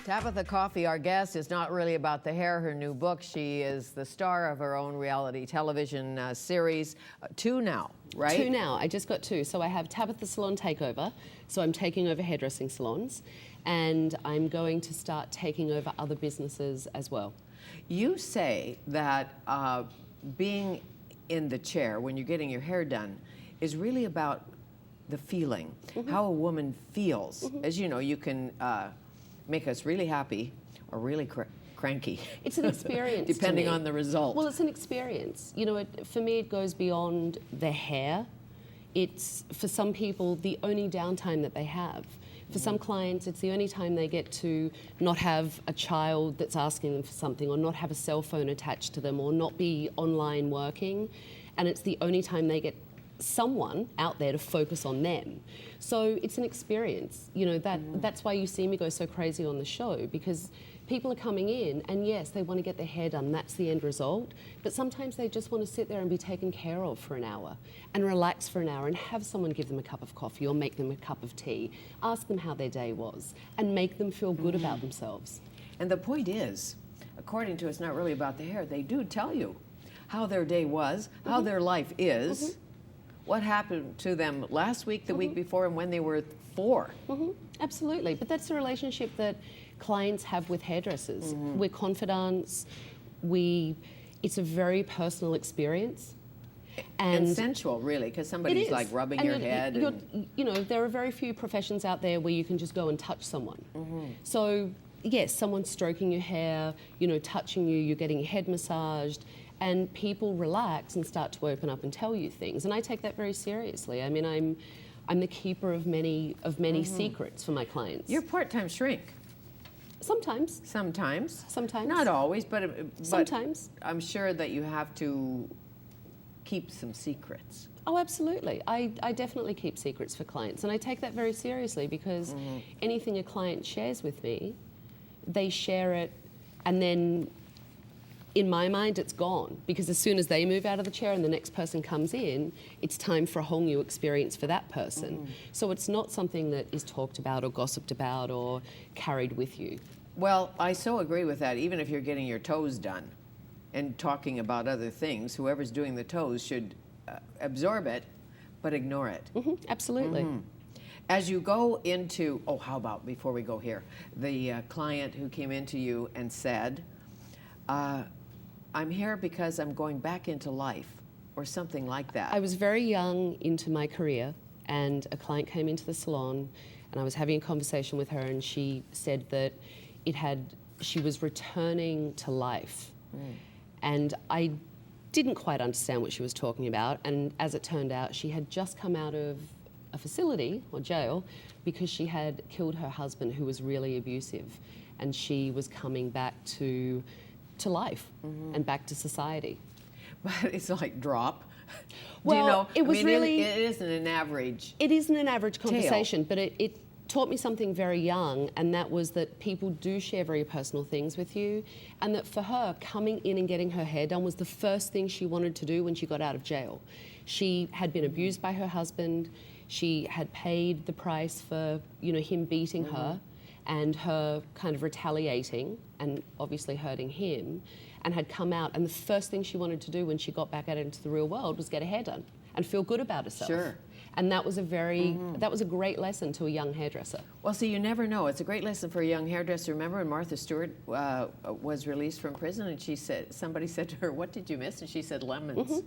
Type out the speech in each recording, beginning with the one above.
Tabatha Coffey, our guest, is not really about the hair. Her new book, she is the star of her own reality television series. Two now, right? Two now. I just got two. So I have Tabatha Salon Takeover. So I'm taking over hairdressing salons. And I'm going to start taking over other businesses as well. You say that being in the chair when you're getting your hair done is really about the feeling, how a woman feels. As you know, you can make us really happy or really cranky. It's an experience. Depending on the result. Well, it's an experience. You know, for me, it goes beyond the hair. It's, for some people, the only downtime that they have. For some clients, it's the only time they get to not have a child that's asking them for something, or not have a cell phone attached to them, or not be online working. And it's the only time they get someone out there to focus on them. So it's an experience. You know, that's why you see me go so crazy on the show, because people are coming in and yes, they want to get their hair done, that's the end result, but sometimes they just want to sit there and be taken care of for an hour and relax for an hour and have someone give them a cup of coffee or make them a cup of tea, ask them how their day was and make them feel good about themselves. And the point is, according to It's Not Really About the Hair, they do tell you how their day was, how their life is, what happened to them last week, the week before, and when they were 4. Absolutely, but that's the relationship that clients have with hairdressers. We're confidants, it's a very personal experience. And sensual, really, because somebody's like rubbing your head. You know, there are very few professions out there where you can just go and touch someone. So, yes, someone's stroking your hair, you know, touching you, you're getting your head massaged, and people relax and start to open up and tell you things. And I take that very seriously. I mean, I'm the keeper of many secrets for my clients. You're part-time shrink. Sometimes. Sometimes. Sometimes. Not always, but sometimes. I'm sure that you have to keep some secrets. Oh, absolutely. I definitely keep secrets for clients, and I take that very seriously, because anything a client shares with me, they share it, and then in my mind, it's gone, because as soon as they move out of the chair and the next person comes in, it's time for a whole new experience for that person. So it's not something that is talked about or gossiped about or carried with you. Well, I so agree with that. Even if you're getting your toes done and talking about other things, whoever's doing the toes should absorb it, but ignore it. Absolutely. As you go into, oh, how about, before we go here, the client who came into you and said, I'm here because I'm going back into life, or something like that. I was very young into my career, and a client came into the salon, and I was having a conversation with her, and she said that she was returning to life. And I didn't quite understand what she was talking about, and as it turned out, she had just come out of a facility, or jail, because she had killed her husband, who was really abusive, and she was coming back to life and back to society. But it's like drop. Well, do you know? It was really... It isn't an average It isn't an average conversation, tale. But it taught me something very young, and that was that people do share very personal things with you, and that for her, coming in and getting her hair done was the first thing she wanted to do when she got out of jail. She had been abused by her husband. She had paid the price for, you know, him beating her, and her kind of retaliating and obviously hurting him, and had come out, and the first thing she wanted to do when she got back out into the real world was get her hair done and feel good about herself. Sure. And that was a very, that was a great lesson to a young hairdresser. Well, see, you never know. It's a great lesson for a young hairdresser. Remember when Martha Stewart was released from prison, and somebody said to her, "What did you miss?" And she said, "Lemons."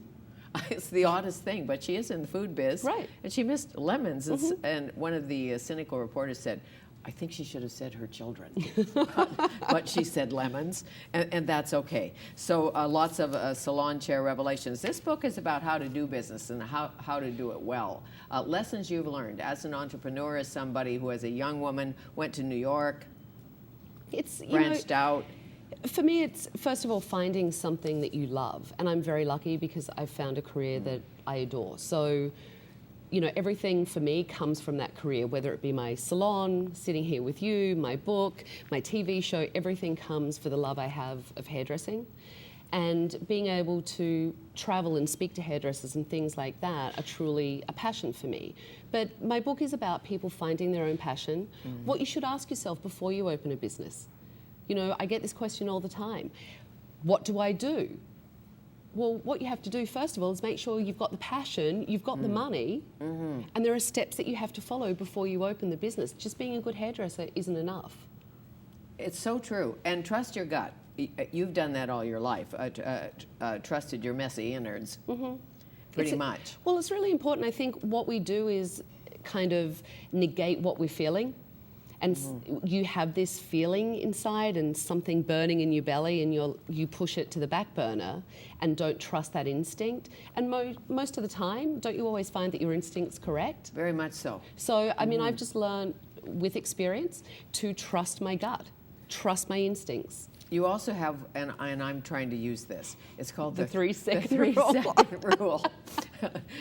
It's the oddest thing, but she is in the food biz. Right. And she missed lemons. And one of the cynical reporters said, I think she should have said her children, but she said lemons, and that's okay. So lots of salon chair revelations. This book is about how to do business and how to do it well. Lessons you've learned as an entrepreneur, as somebody who, as a young woman, went to New York, branched out. For me, it's, first of all, finding something that you love. And I'm very lucky because I've found a career that I adore. So, you know, everything for me comes from that career, whether it be my salon, sitting here with you, my book, my TV show, everything comes for the love I have of hairdressing. And being able to travel and speak to hairdressers and things like that are truly a passion for me. But my book is about people finding their own passion. What you should ask yourself before you open a business. You know, I get this question all the time. What do I do? Well, what you have to do, first of all, is make sure you've got the passion, you've got the money, and there are steps that you have to follow before you open the business. Just being a good hairdresser isn't enough. It's so true. And trust your gut. You've done that all your life. Trusted your messy innards, pretty much. Well, it's really important. I think what we do is kind of negate what we're feeling. And you have this feeling inside and something burning in your belly, and you push it to the back burner and don't trust that instinct. And most of the time, don't you always find that your instinct's correct? Very much so. So, I mean, I've just learned with experience to trust my gut, trust my instincts. You also have, and I'm trying to use this, it's called The 3 second rule. rule. Rule.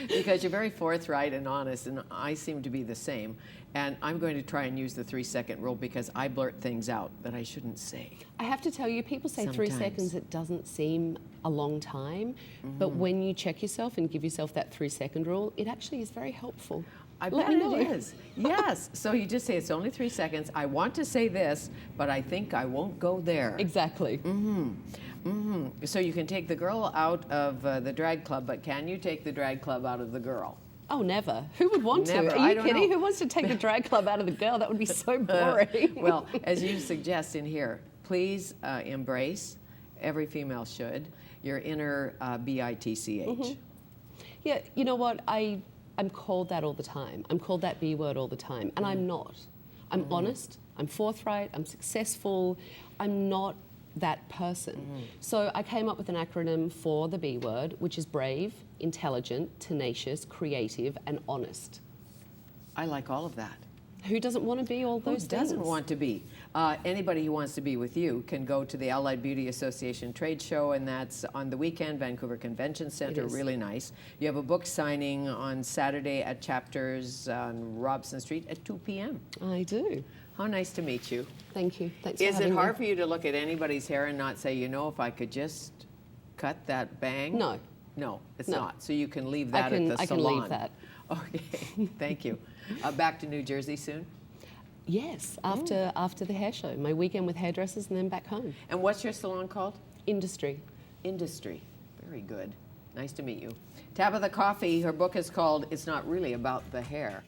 Because you're very forthright and honest, and I seem to be the same. And I'm going to try and use the 3 second rule because I blurt things out that I shouldn't say. I have to tell you, people say Sometimes. 3 seconds, it doesn't seem a long time. But when you check yourself and give yourself that 3 second rule, it actually is very helpful. I Let bet me know. it is. Yes. So you just say it's only 3 seconds. I want to say this, but I think I won't go there. Exactly. So you can take the girl out of the drag club, but can you take the drag club out of the girl? Oh, never. Who would want Never. to? Are I you don't kidding? know. Who wants to take the drag club out of the girl? That would be so boring. Well, as you suggest in here, please embrace, every female should, your inner bitch. Yeah, you know what? I'm called that all the time. I'm called that B word all the time, and I'm not. I'm honest, I'm forthright, I'm successful. I'm not that person. So I came up with an acronym for the B word, which is brave, intelligent, tenacious, creative, and honest. I like all of that. Who doesn't want to be all Who those things? doesn't want to be? Anybody who wants to be with you can go to the Allied Beauty Association trade show, and that's on the weekend, Vancouver Convention Center, is. really nice. You have a book signing on Saturday at Chapters on Robson Street at 2 p.m. I do. How nice to meet you. Thank you. Thanks for Is it having hard me. for you to look at anybody's hair and not say, you know, if I could just cut that bang? No. No, it's No. not. So you can leave that I can at the I can salon. leave that. Okay, thank you. Back to New Jersey soon? Yes, after the hair show, my weekend with hairdressers, and then back home. And what's your salon called? Industry. Industry. Very good. Nice to meet you. Tabatha Coffey, her book is called It's Not Really About the Hair.